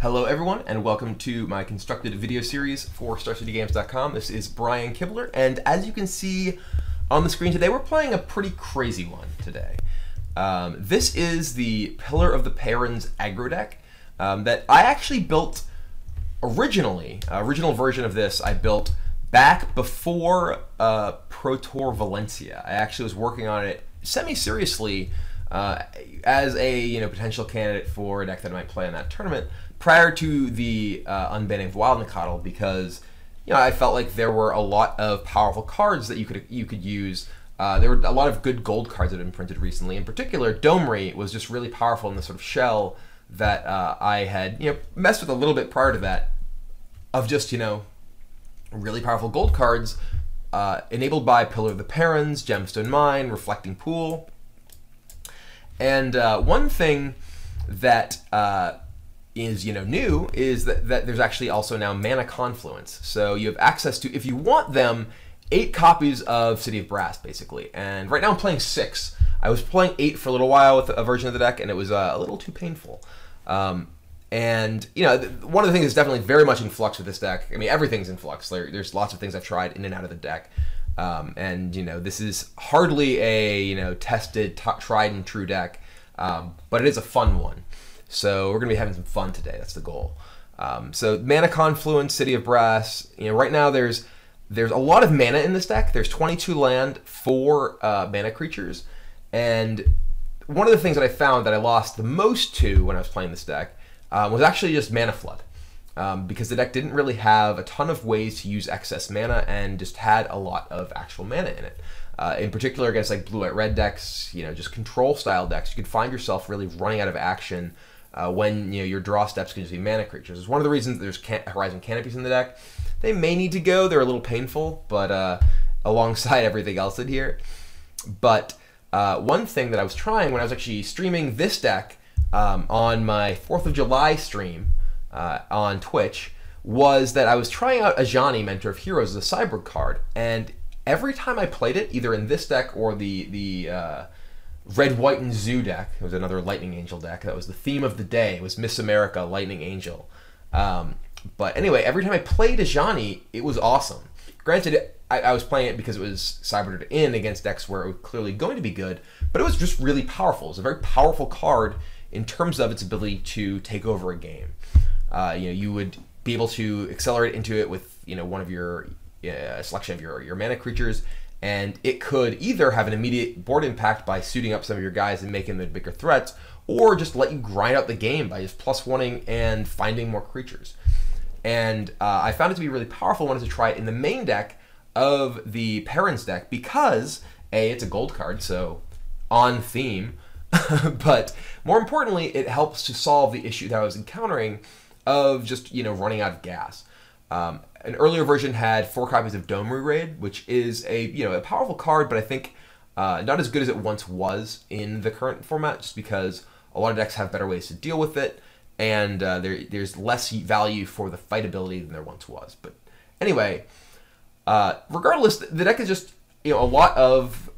Hello everyone, and welcome to my constructed video series for StarCityGames.com. This is Brian Kibler, and as you can see on the screen today, we're playing a pretty crazy one today. This is the Pillar of the Paruns aggro deck that I actually built originally. Original version of this I built back before Pro Tour Valencia. I actually was working on it semi-seriously as a potential candidate for a deck that I might play in that tournament prior to the unbanning of Wild Nicottle, because I felt like there were a lot of powerful cards that you could use. There were a lot of good gold cards that had been printed recently. In particular, Domri was just really powerful in the sort of shell that I had messed with a little bit prior to that, of just really powerful gold cards enabled by Pillar of the Paruns, Gemstone Mine, Reflecting Pool. And one thing that is new is that there's actually also now Mana Confluence. So you have access to, if you want them, 8 copies of City of Brass, basically. And right now I'm playing 6. I was playing 8 for a little while with a version of the deck, and it was a little too painful. And one of the things that's definitely very much in flux with this deck, I mean, everything's in flux. There's lots of things I've tried in and out of the deck. And this is hardly a tested, tried and true deck, but it is a fun one. So we're gonna be having some fun today. That's the goal. So Mana Confluence, City of Brass. Right now there's a lot of mana in this deck. There's 22 land, 4 mana creatures, and one of the things that I found that I lost the most to when I was playing this deck was actually just mana flood. Because the deck didn't really have a ton of ways to use excess mana and just had a lot of actual mana in it. In particular against like blue-white-red decks, just control style decks, you could find yourself really running out of action when your draw steps can just be mana creatures. It's one of the reasons that there's Horizon Canopies in the deck. They may need to go, they're a little painful, but alongside everything else in here. But one thing that I was trying when I was actually streaming this deck on my 4th of July stream, on Twitch, was that I was trying out Ajani, Mentor of Heroes, as a Cyborg card, and every time I played it, either in this deck or the Red, White, and Zoo deck, it was another Lightning Angel deck, that was the theme of the day, it was Miss America, Lightning Angel. But anyway, every time I played Ajani, it was awesome. Granted, I was playing it because it was cybered in against decks where it was clearly going to be good, but it was just really powerful. It was a very powerful card in terms of its ability to take over a game. You would be able to accelerate into it with one of your selection of your mana creatures, and it could either have an immediate board impact by suiting up some of your guys and making them bigger threats, or just let you grind out the game by just +1ing and finding more creatures. And I found it to be really powerful. I wanted to try it in the main deck of the Paruns deck because it's a gold card, so on theme, but more importantly, it helps to solve the issue that I was encountering of just running out of gas. An earlier version had 4 copies of Domri Raid, which is a powerful card, but I think not as good as it once was in the current format, just because a lot of decks have better ways to deal with it, and there's less value for the fight ability than there once was. But anyway, regardless, the deck is just a lot of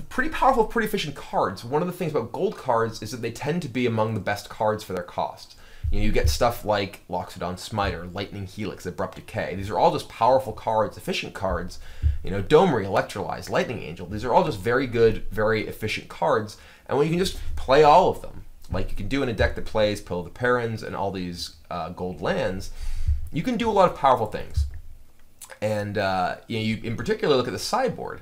pretty powerful, pretty efficient cards. One of the things about gold cards is that they tend to be among the best cards for their cost. You get stuff like Loxodon Smiter, Lightning Helix, Abrupt Decay. These are all just powerful cards, efficient cards. Domri, Electrolyze, Lightning Angel. These are all just very good, very efficient cards. And when you can just play all of them, like you can do in a deck that plays Pillar of the Paruns and all these gold lands, you can do a lot of powerful things. And you in particular look at the sideboard.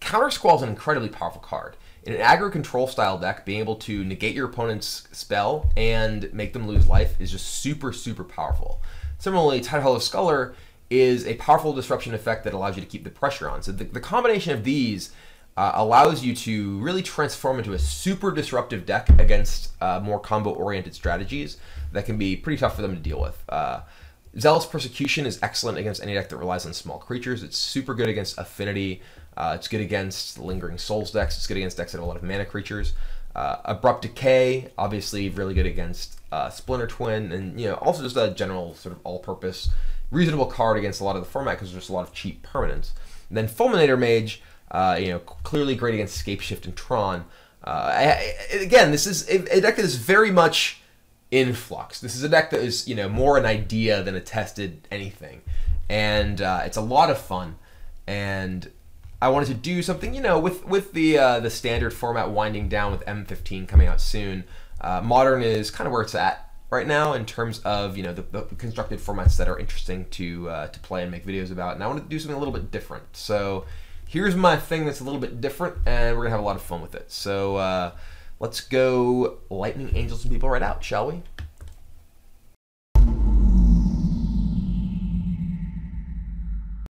Counter Squall is an incredibly powerful card. In an aggro control style deck, being able to negate your opponent's spell and make them lose life is just super, super powerful. Similarly, Tidal Hollow Sculler is a powerful disruption effect that allows you to keep the pressure on. So the combination of these allows you to really transform into a super disruptive deck against more combo-oriented strategies that can be pretty tough for them to deal with. Zealous Persecution is excellent against any deck that relies on small creatures. It's super good against Affinity. It's good against Lingering Souls decks. It's good against decks that have a lot of mana creatures. Abrupt Decay, obviously really good against Splinter Twin, and also just a general sort of all-purpose, reasonable card against a lot of the format because there's just a lot of cheap permanents. And then Fulminator Mage, clearly great against Scapeshift and Tron. Again, this is a deck that is very much influx. This is a deck that is, you know, more an idea than a tested anything, and it's a lot of fun. And I wanted to do something, you know, with the standard format winding down with M15 coming out soon. Modern is kind of where it's at right now in terms of, you know, the constructed formats that are interesting to play and make videos about. And I wanted to do something a little bit different. So here's my thing that's a little bit different, and we're gonna have a lot of fun with it. So let's go lightning angel some people right out, shall we?